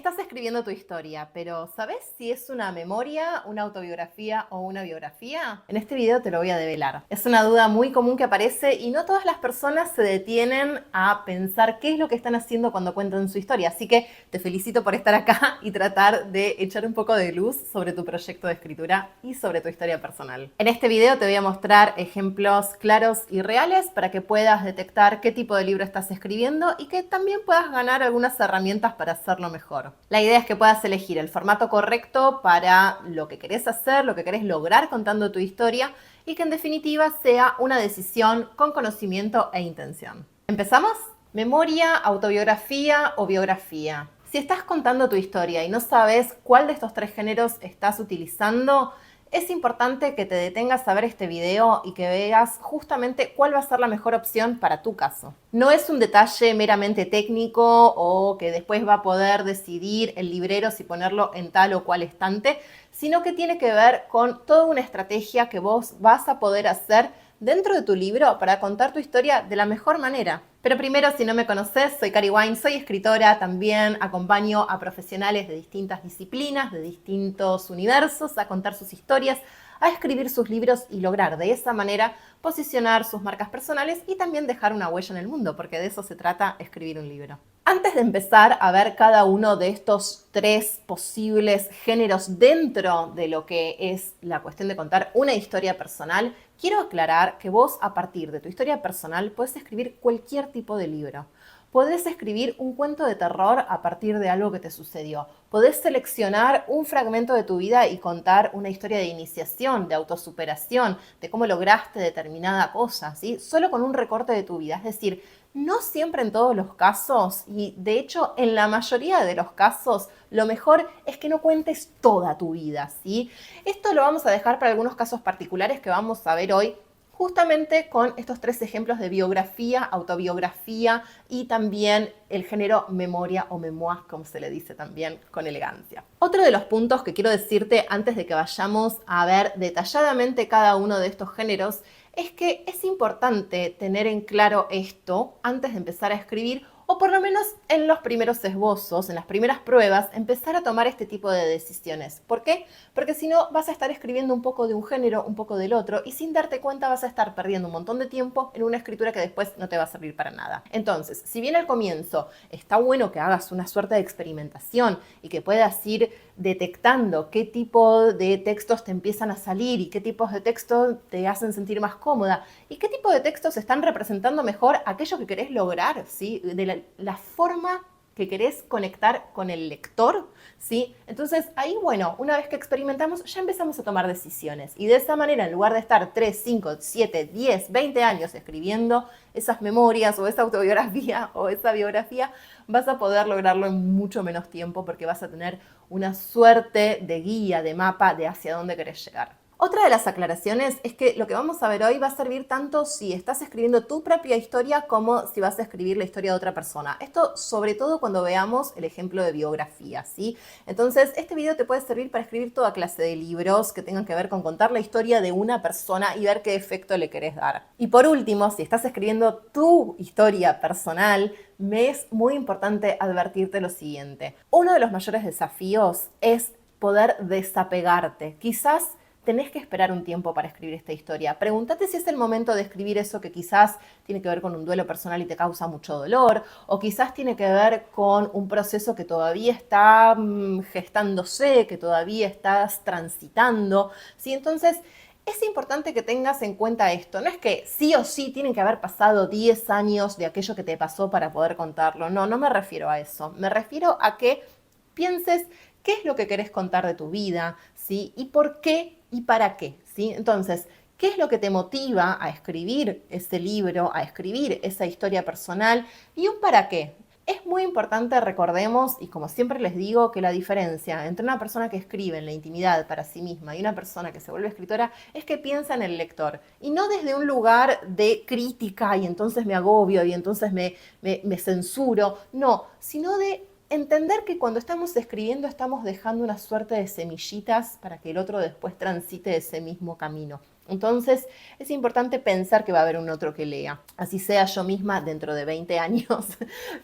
Estás escribiendo tu historia, pero ¿sabes si es una memoria, una autobiografía o una biografía? En este video te lo voy a develar. Es una duda muy común que aparece y no todas las personas se detienen a pensar qué es lo que están haciendo cuando cuentan su historia. Así que te felicito por estar acá y tratar de echar un poco de luz sobre tu proyecto de escritura y sobre tu historia personal. En este video te voy a mostrar ejemplos claros y reales para que puedas detectar qué tipo de libro estás escribiendo y que también puedas ganar algunas herramientas para hacerlo mejor. La idea es que puedas elegir el formato correcto para lo que querés hacer, lo que querés lograr contando tu historia y que en definitiva sea una decisión con conocimiento e intención. ¿Empezamos? Memoria, autobiografía o biografía. Si estás contando tu historia y no sabes cuál de estos tres géneros estás utilizando, es importante que te detengas a ver este video y que veas justamente cuál va a ser la mejor opción para tu caso. No es un detalle meramente técnico o que después va a poder decidir el librero si ponerlo en tal o cual estante, sino que tiene que ver con toda una estrategia que vos vas a poder hacer dentro de tu libro para contar tu historia de la mejor manera. Pero primero, si no me conoces, soy Cari Wine, soy escritora, también acompaño a profesionales de distintas disciplinas, de distintos universos, a contar sus historias, a escribir sus libros y lograr de esa manera posicionar sus marcas personales y también dejar una huella en el mundo, porque de eso se trata escribir un libro. Antes de empezar a ver cada uno de estos tres posibles géneros dentro de lo que es la cuestión de contar una historia personal, quiero aclarar que vos a partir de tu historia personal podés escribir cualquier tipo de libro. Podés escribir un cuento de terror a partir de algo que te sucedió. Podés seleccionar un fragmento de tu vida y contar una historia de iniciación, de autosuperación, de cómo lograste determinada cosa, ¿sí? Solo con un recorte de tu vida. Es decir, no siempre en todos los casos, y de hecho en la mayoría de los casos, lo mejor es que no cuentes toda tu vida, ¿sí? Esto lo vamos a dejar para algunos casos particulares que vamos a ver hoy, justamente con estos tres ejemplos de biografía, autobiografía y también el género memoria o memoir, como se le dice también con elegancia. Otro de los puntos que quiero decirte antes de que vayamos a ver detalladamente cada uno de estos géneros es que es importante tener en claro esto antes de empezar a escribir, o por lo menos en los primeros esbozos, en las primeras pruebas, empezar a tomar este tipo de decisiones. ¿Por qué? Porque si no vas a estar escribiendo un poco de un género, un poco del otro, y sin darte cuenta vas a estar perdiendo un montón de tiempo en una escritura que después no te va a servir para nada. Entonces, si bien al comienzo está bueno que hagas una suerte de experimentación y que puedas ir detectando qué tipo de textos te empiezan a salir y qué tipos de textos te hacen sentir más cómoda y qué tipo de textos están representando mejor aquello que querés lograr, ¿sí? De la forma que querés conectar con el lector, ¿sí? Entonces ahí, bueno, una vez que experimentamos, ya empezamos a tomar decisiones. Y de esa manera, en lugar de estar 3, 5, 7, 10, 20 años escribiendo esas memorias o esa autobiografía o esa biografía, vas a poder lograrlo en mucho menos tiempo porque vas a tener una suerte de guía, de mapa de hacia dónde querés llegar. Otra de las aclaraciones es que lo que vamos a ver hoy va a servir tanto si estás escribiendo tu propia historia como si vas a escribir la historia de otra persona. Esto sobre todo cuando veamos el ejemplo de biografía, ¿sí? Entonces, este video te puede servir para escribir toda clase de libros que tengan que ver con contar la historia de una persona y ver qué efecto le querés dar. Y por último, si estás escribiendo tu historia personal, me es muy importante advertirte lo siguiente. Uno de los mayores desafíos es poder desapegarte. Quizás tenés que esperar un tiempo para escribir esta historia. Pregúntate si es el momento de escribir eso que quizás tiene que ver con un duelo personal y te causa mucho dolor, o quizás tiene que ver con un proceso que todavía está gestándose, que todavía estás transitando, ¿sí? Entonces, es importante que tengas en cuenta esto. No es que sí o sí tienen que haber pasado 10 años de aquello que te pasó para poder contarlo. No, no me refiero a eso. Me refiero a que pienses qué es lo que querés contar de tu vida, ¿sí? Y por qué y para qué, ¿sí? Entonces, ¿qué es lo que te motiva a escribir ese libro, a escribir esa historia personal? Y un para qué. Es muy importante, recordemos, y como siempre les digo, que la diferencia entre una persona que escribe en la intimidad para sí misma y una persona que se vuelve escritora es que piensa en el lector. Y no desde un lugar de crítica y entonces me agobio y entonces me censuro. No, sino de entender que cuando estamos escribiendo estamos dejando una suerte de semillitas para que el otro después transite ese mismo camino. Entonces, es importante pensar que va a haber un otro que lea, así sea yo misma dentro de 20 años,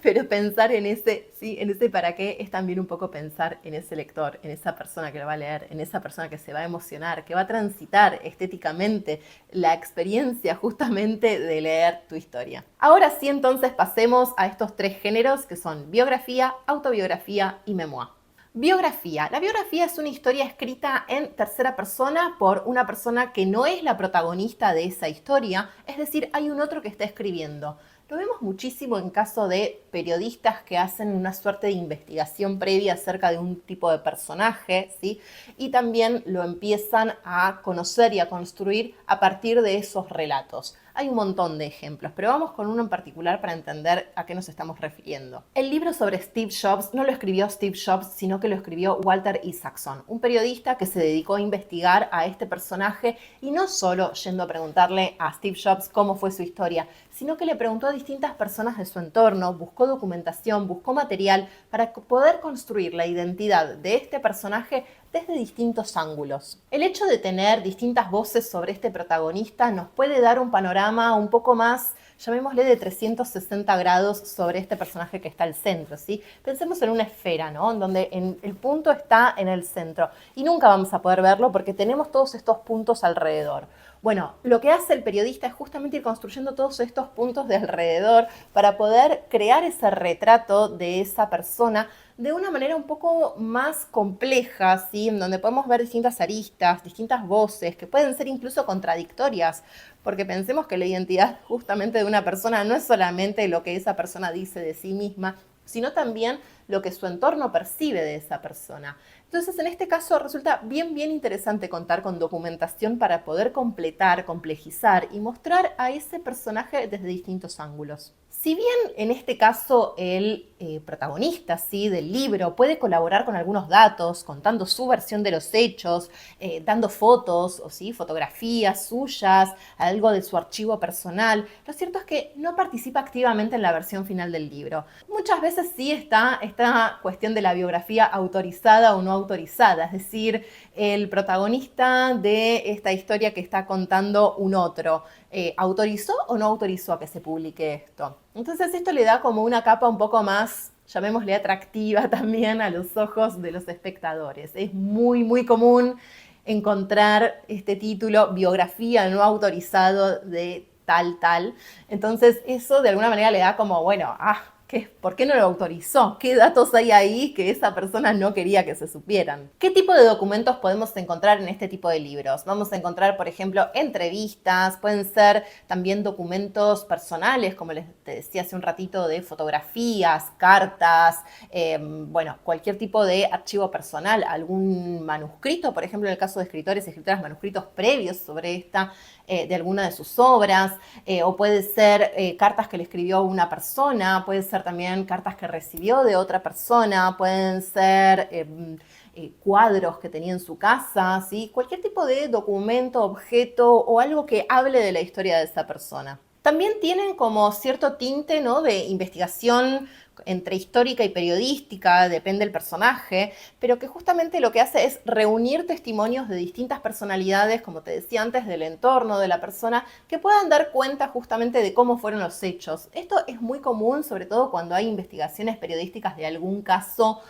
pero pensar en ese, ¿sí? En ese para qué es también un poco pensar en ese lector, en esa persona que lo va a leer, en esa persona que se va a emocionar, que va a transitar estéticamente la experiencia justamente de leer tu historia. Ahora sí, entonces pasemos a estos tres géneros que son biografía, autobiografía y memoir. Biografía. La biografía es una historia escrita en tercera persona por una persona que no es la protagonista de esa historia, es decir, hay un otro que está escribiendo. Lo vemos muchísimo en caso de periodistas que hacen una suerte de investigación previa acerca de un tipo de personaje, ¿sí? Y también lo empiezan a conocer y a construir a partir de esos relatos. Hay un montón de ejemplos, pero vamos con uno en particular para entender a qué nos estamos refiriendo. El libro sobre Steve Jobs no lo escribió Steve Jobs, sino que lo escribió Walter Isaacson, un periodista que se dedicó a investigar a este personaje y no solo yendo a preguntarle a Steve Jobs cómo fue su historia, sino que le preguntó a distintas personas de su entorno, buscó documentación, buscó material para poder construir la identidad de este personaje desde distintos ángulos. El hecho de tener distintas voces sobre este protagonista nos puede dar un panorama un poco más, llamémosle de 360 grados sobre este personaje que está al centro, ¿sí? Pensemos en una esfera, ¿no? En donde el punto está en el centro y nunca vamos a poder verlo porque tenemos todos estos puntos alrededor. Bueno, lo que hace el periodista es justamente ir construyendo todos estos puntos de alrededor para poder crear ese retrato de esa persona de una manera un poco más compleja, ¿sí? En donde podemos ver distintas aristas, distintas voces, que pueden ser incluso contradictorias, porque pensemos que la identidad justamente de una persona no es solamente lo que esa persona dice de sí misma, sino también lo que su entorno percibe de esa persona. Entonces, en este caso resulta bien interesante contar con documentación para poder completar, complejizar y mostrar a ese personaje desde distintos ángulos. Si bien en este caso el protagonista, ¿sí?, del libro puede colaborar con algunos datos, contando su versión de los hechos, dando fotos o ¿sí?, fotografías suyas, algo de su archivo personal, lo cierto es que no participa activamente en la versión final del libro. Muchas veces sí está esta cuestión de la biografía autorizada o no autorizada, es decir, el protagonista de esta historia que está contando un otro, ¿autorizó o no autorizó a que se publique esto? Entonces esto le da como una capa un poco más, llamémosle atractiva también a los ojos de los espectadores. Es muy común encontrar este título, biografía no autorizado de tal. Entonces eso de alguna manera le da como, bueno, ¿por qué no lo autorizó? ¿Qué datos hay ahí que esa persona no quería que se supieran? ¿Qué tipo de documentos podemos encontrar en este tipo de libros? Vamos a encontrar, por ejemplo, entrevistas, pueden ser también documentos personales, como te decía hace un ratito, de fotografías, cartas, bueno, cualquier tipo de archivo personal, algún manuscrito, por ejemplo, en el caso de escritores y escritoras, manuscritos previos sobre de alguna de sus obras, o puede ser cartas que le escribió una persona, puede ser también cartas que recibió de otra persona, pueden ser cuadros que tenía en su casa, ¿sí? Cualquier tipo de documento, objeto o algo que hable de la historia de esa persona. También tienen como cierto tinte, ¿no?, de investigación entre histórica y periodística, depende del personaje, pero que justamente lo que hace es reunir testimonios de distintas personalidades, como te decía antes, del entorno de la persona, que puedan dar cuenta justamente de cómo fueron los hechos. Esto es muy común, sobre todo cuando hay investigaciones periodísticas de algún caso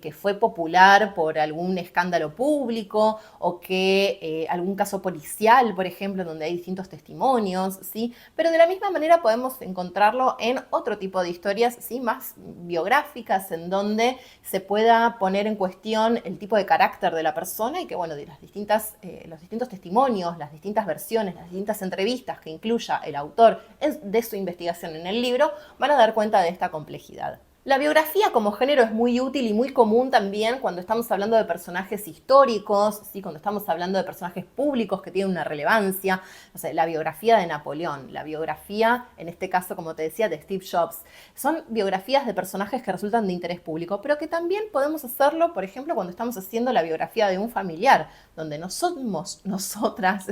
que fue popular por algún escándalo público o que algún caso policial, por ejemplo, donde hay distintos testimonios, ¿sí? Pero de la misma manera podemos encontrarlo en otro tipo de historias, ¿sí?, más biográficas, en donde se pueda poner en cuestión el tipo de carácter de la persona y que, bueno, de los distintos testimonios, las distintas versiones, las distintas entrevistas que incluya el autor de su investigación en el libro, van a dar cuenta de esta complejidad. La biografía como género es muy útil y muy común también cuando estamos hablando de personajes históricos, ¿sí?, cuando estamos hablando de personajes públicos que tienen una relevancia. O sea, la biografía de Napoleón, la biografía, en este caso, como te decía, de Steve Jobs. Son biografías de personajes que resultan de interés público, pero que también podemos hacerlo, por ejemplo, cuando estamos haciendo la biografía de un familiar, donde no somos nosotras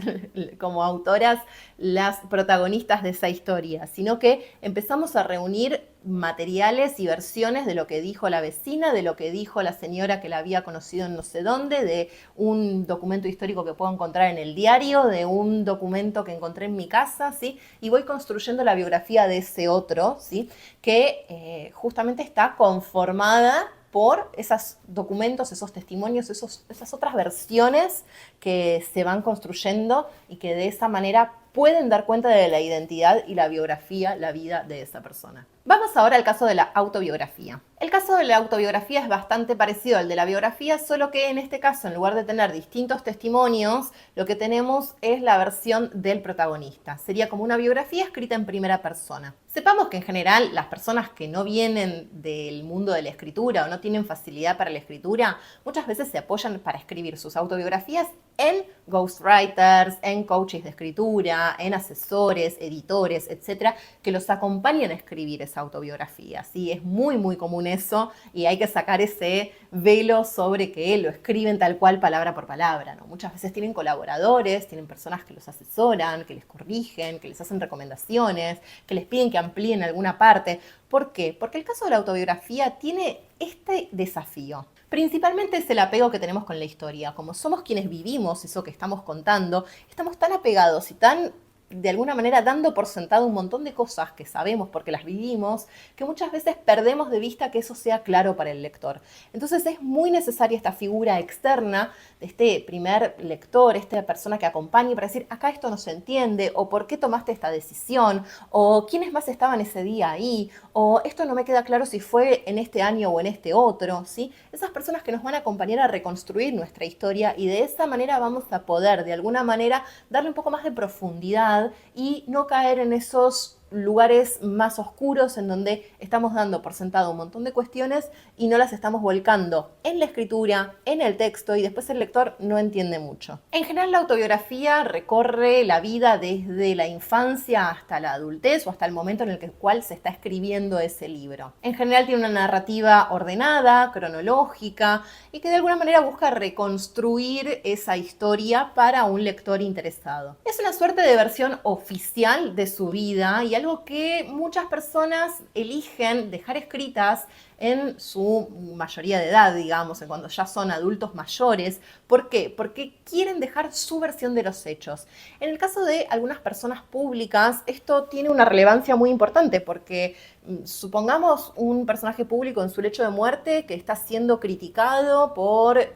como autoras las protagonistas de esa historia, sino que empezamos a reunir materiales y versiones de lo que dijo la vecina, de lo que dijo la señora que la había conocido en no sé dónde, de un documento histórico que puedo encontrar en el diario, de un documento que encontré en mi casa, ¿sí? Y voy construyendo la biografía de ese otro, ¿sí? Que justamente está conformada por esos documentos, esos testimonios, esas otras versiones que se van construyendo y que de esa manera pueden dar cuenta de la identidad y la biografía, la vida de esa persona. Vamos ahora al caso de la autobiografía. El caso de la autobiografía es bastante parecido al de la biografía, solo que en este caso, en lugar de tener distintos testimonios, lo que tenemos es la versión del protagonista. Sería como una biografía escrita en primera persona. Sepamos que en general las personas que no vienen del mundo de la escritura o no tienen facilidad para la escritura, muchas veces se apoyan para escribir sus autobiografías en ghostwriters, en coaches de escritura, en asesores, editores, etcétera, que los acompañan a escribir esa autobiografía. ¿Sí? Es muy, muy común eso y hay que sacar ese velo sobre que lo escriben tal cual, palabra por palabra, ¿no? Muchas veces tienen colaboradores, tienen personas que los asesoran, que les corrigen, que les hacen recomendaciones, que les piden que amplíen alguna parte. ¿Por qué? Porque el caso de la autobiografía tiene este desafío. Principalmente es el apego que tenemos con la historia. Como somos quienes vivimos eso que estamos contando, estamos tan apegados y tan, de alguna manera, dando por sentado un montón de cosas que sabemos porque las vivimos, que muchas veces perdemos de vista que eso sea claro para el lector. Entonces es muy necesaria esta figura externa de este primer lector, esta persona que acompañe para decir, acá esto no se entiende, o por qué tomaste esta decisión, o quiénes más estaban ese día ahí, o esto no me queda claro si fue en este año o en este otro, ¿sí? Esas personas que nos van a acompañar a reconstruir nuestra historia y de esa manera vamos a poder, de alguna manera, darle un poco más de profundidad y no caer en esos lugares más oscuros en donde estamos dando por sentado un montón de cuestiones y no las estamos volcando en la escritura, en el texto y después el lector no entiende mucho. En general la autobiografía recorre la vida desde la infancia hasta la adultez o hasta el momento en el cual se está escribiendo ese libro. En general tiene una narrativa ordenada, cronológica y que de alguna manera busca reconstruir esa historia para un lector interesado. Es una suerte de versión oficial de su vida y algo que muchas personas eligen dejar escritas en su mayoría de edad, digamos, en cuando ya son adultos mayores. ¿Por qué? Porque quieren dejar su versión de los hechos. En el caso de algunas personas públicas, esto tiene una relevancia muy importante porque supongamos un personaje público en su lecho de muerte que está siendo criticado por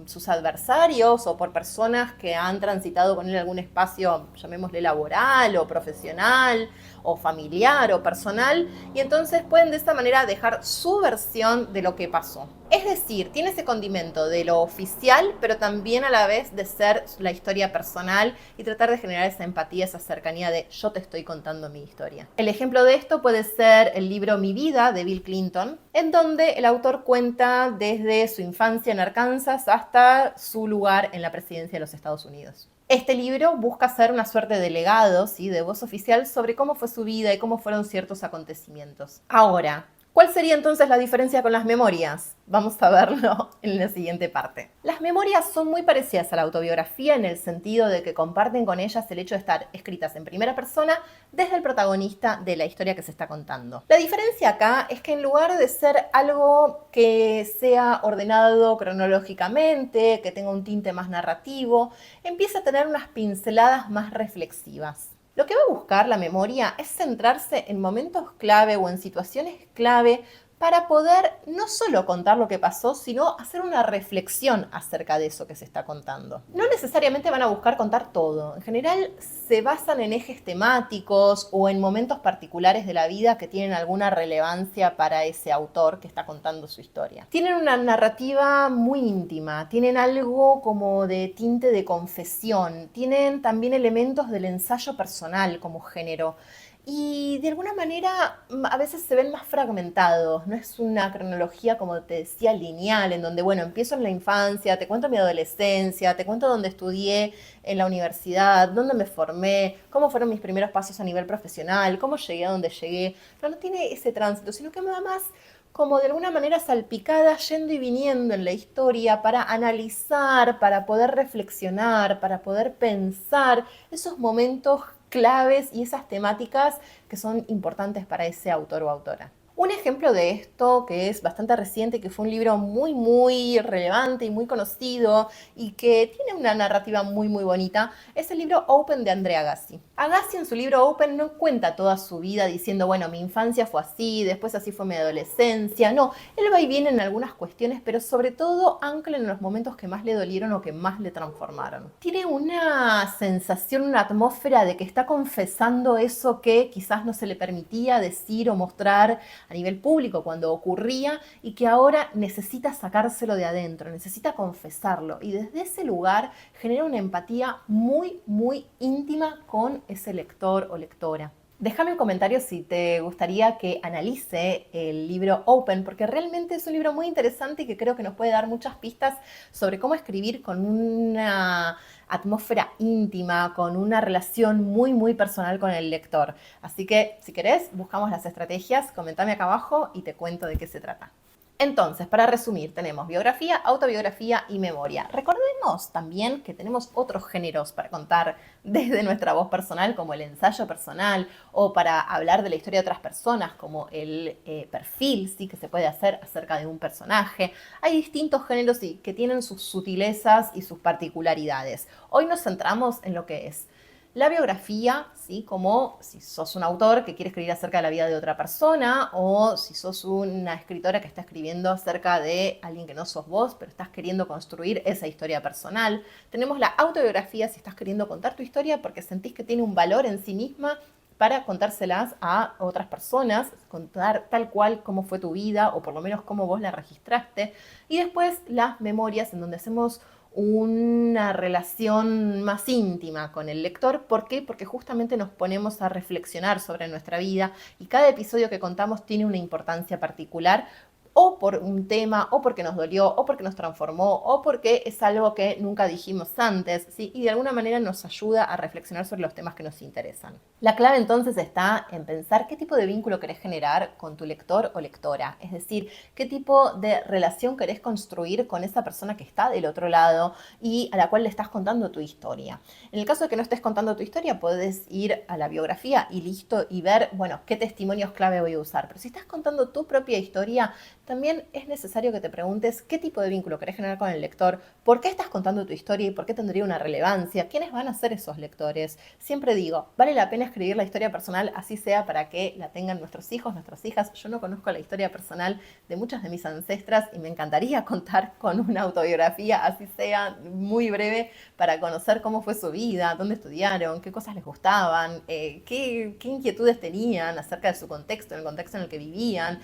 sus adversarios o por personas que han transitado con él algún espacio, llamémosle laboral o profesional o familiar o personal, y entonces pueden de esta manera dejar su versión de lo que pasó. Es decir, tiene ese condimento de lo oficial, pero también a la vez de ser la historia personal y tratar de generar esa empatía, esa cercanía de yo te estoy contando mi historia. El ejemplo de esto puede ser el libro Mi vida de Bill Clinton, en donde el autor cuenta desde su infancia en Arkansas hasta su lugar en la presidencia de los Estados Unidos. Este libro busca ser una suerte de legado, ¿sí?, de voz oficial sobre cómo fue su vida y cómo fueron ciertos acontecimientos. Ahora, ¿cuál sería entonces la diferencia con las memorias? Vamos a verlo en la siguiente parte. Las memorias son muy parecidas a la autobiografía en el sentido de que comparten con ellas el hecho de estar escritas en primera persona desde el protagonista de la historia que se está contando. La diferencia acá es que en lugar de ser algo que sea ordenado cronológicamente, que tenga un tinte más narrativo, empieza a tener unas pinceladas más reflexivas. Lo que va a buscar la memoria es centrarse en momentos clave o en situaciones clave para poder no solo contar lo que pasó, sino hacer una reflexión acerca de eso que se está contando. No necesariamente van a buscar contar todo. En general se basan en ejes temáticos o en momentos particulares de la vida que tienen alguna relevancia para ese autor que está contando su historia. Tienen una narrativa muy íntima, tienen algo como de tinte de confesión, tienen también elementos del ensayo personal como género. Y de alguna manera a veces se ven más fragmentados, no es una cronología, como te decía, lineal, en donde, bueno, empiezo en la infancia, te cuento mi adolescencia, te cuento dónde estudié en la universidad, dónde me formé, cómo fueron mis primeros pasos a nivel profesional, cómo llegué a donde llegué. No tiene ese tránsito, sino que me va más como de alguna manera salpicada, yendo y viniendo en la historia para analizar, para poder reflexionar, para poder pensar esos momentos claves y esas temáticas que son importantes para ese autor o autora. Un ejemplo de esto, que es bastante reciente, que fue un libro muy relevante y muy conocido y que tiene una narrativa muy bonita, es el libro Open de André Agassi. Agassi en su libro Open no cuenta toda su vida diciendo, bueno, mi infancia fue así, después así fue mi adolescencia. No, él va y viene en algunas cuestiones, pero sobre todo ancla en los momentos que más le dolieron o que más le transformaron. Tiene una sensación, una atmósfera de que está confesando eso que quizás no se le permitía decir o mostrar a nivel público cuando ocurría y que ahora necesita sacárselo de adentro, necesita confesarlo y desde ese lugar genera una empatía muy íntima con ese lector o lectora. Déjame un comentario si te gustaría que analice el libro Open, porque realmente es un libro muy interesante y que creo que nos puede dar muchas pistas sobre cómo escribir con una atmósfera íntima, con una relación muy personal con el lector. Así que, si querés, buscamos las estrategias, comentame acá abajo y te cuento de qué se trata. Entonces, para resumir, tenemos biografía, autobiografía y memoria. Recordemos también que tenemos otros géneros para contar desde nuestra voz personal, como el ensayo personal, o para hablar de la historia de otras personas, como el perfil, ¿sí?, que se puede hacer acerca de un personaje. Hay distintos géneros que tienen sus sutilezas y sus particularidades. Hoy nos centramos en lo que es la biografía, ¿sí?, como si sos un autor que quiere escribir acerca de la vida de otra persona o si sos una escritora que está escribiendo acerca de alguien que no sos vos, pero estás queriendo construir esa historia personal. Tenemos la autobiografía si estás queriendo contar tu historia porque sentís que tiene un valor en sí misma para contárselas a otras personas, contar tal cual cómo fue tu vida o por lo menos cómo vos la registraste. Y después las memorias en donde hacemos una relación más íntima con el lector. ¿Por qué? Porque justamente nos ponemos a reflexionar sobre nuestra vida y cada episodio que contamos tiene una importancia particular, o por un tema, o porque nos dolió, o porque nos transformó, o porque es algo que nunca dijimos antes, ¿sí? Y de alguna manera nos ayuda a reflexionar sobre los temas que nos interesan. La clave entonces está en pensar qué tipo de vínculo querés generar con tu lector o lectora, es decir, qué tipo de relación querés construir con esa persona que está del otro lado y a la cual le estás contando tu historia. En el caso de que no estés contando tu historia, podés ir a la biografía y listo, y ver, bueno, qué testimonios clave voy a usar. Pero si estás contando tu propia historia, también es necesario que te preguntes qué tipo de vínculo querés generar con el lector, por qué estás contando tu historia y por qué tendría una relevancia, quiénes van a ser esos lectores. Siempre digo, vale la pena escribir la historia personal, así sea para que la tengan nuestros hijos, nuestras hijas. Yo no conozco la historia personal de muchas de mis ancestras y me encantaría contar con una autobiografía, así sea muy breve, para conocer cómo fue su vida, dónde estudiaron, qué cosas les gustaban, qué inquietudes tenían acerca de su contexto, en el contexto en el que vivían,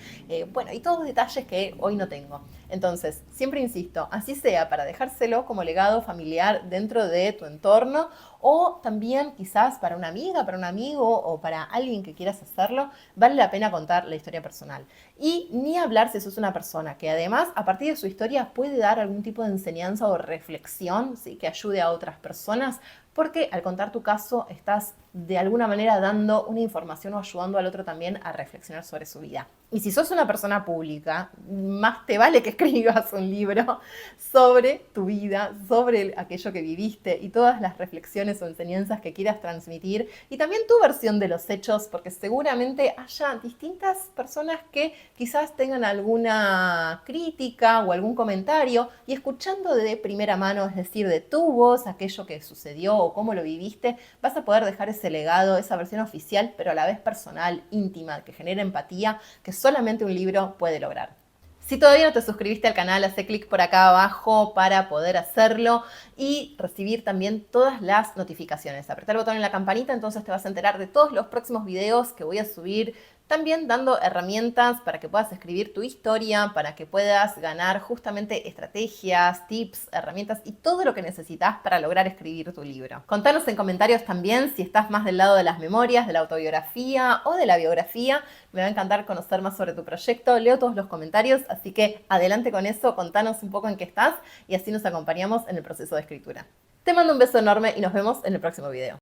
bueno, y todos los detalles que hoy no tengo. Entonces, siempre insisto, así sea para dejárselo como legado familiar dentro de tu entorno, o también quizás para una amiga, para un amigo o para alguien que quieras hacerlo, vale la pena contar la historia personal. Y ni hablar si sos una persona que además a partir de su historia puede dar algún tipo de enseñanza o reflexión, ¿sí?, que ayude a otras personas, porque al contar tu caso estás de alguna manera dando una información o ayudando al otro también a reflexionar sobre su vida. Y si sos una persona pública, más te vale que escribas un libro sobre tu vida, sobre aquello que viviste y todas las reflexiones o enseñanzas que quieras transmitir, y también tu versión de los hechos, porque seguramente haya distintas personas que quizás tengan alguna crítica o algún comentario, y escuchando de primera mano, es decir, de tu voz, aquello que sucedió o cómo lo viviste, vas a poder dejar ese legado, esa versión oficial, pero a la vez personal, íntima, que genera empatía, que solamente un libro puede lograr. Si todavía no te suscribiste al canal, haz clic por acá abajo para poder hacerlo y recibir también todas las notificaciones. Apretá el botón en la campanita, entonces te vas a enterar de todos los próximos videos que voy a subir, también dando herramientas para que puedas escribir tu historia, para que puedas ganar justamente estrategias, tips, herramientas y todo lo que necesitas para lograr escribir tu libro. Contanos en comentarios también si estás más del lado de las memorias, de la autobiografía o de la biografía. Me va a encantar conocer más sobre tu proyecto. Leo todos los comentarios, así que adelante con eso, contanos un poco en qué estás y así nos acompañamos en el proceso de escritura. Te mando un beso enorme y nos vemos en el próximo video.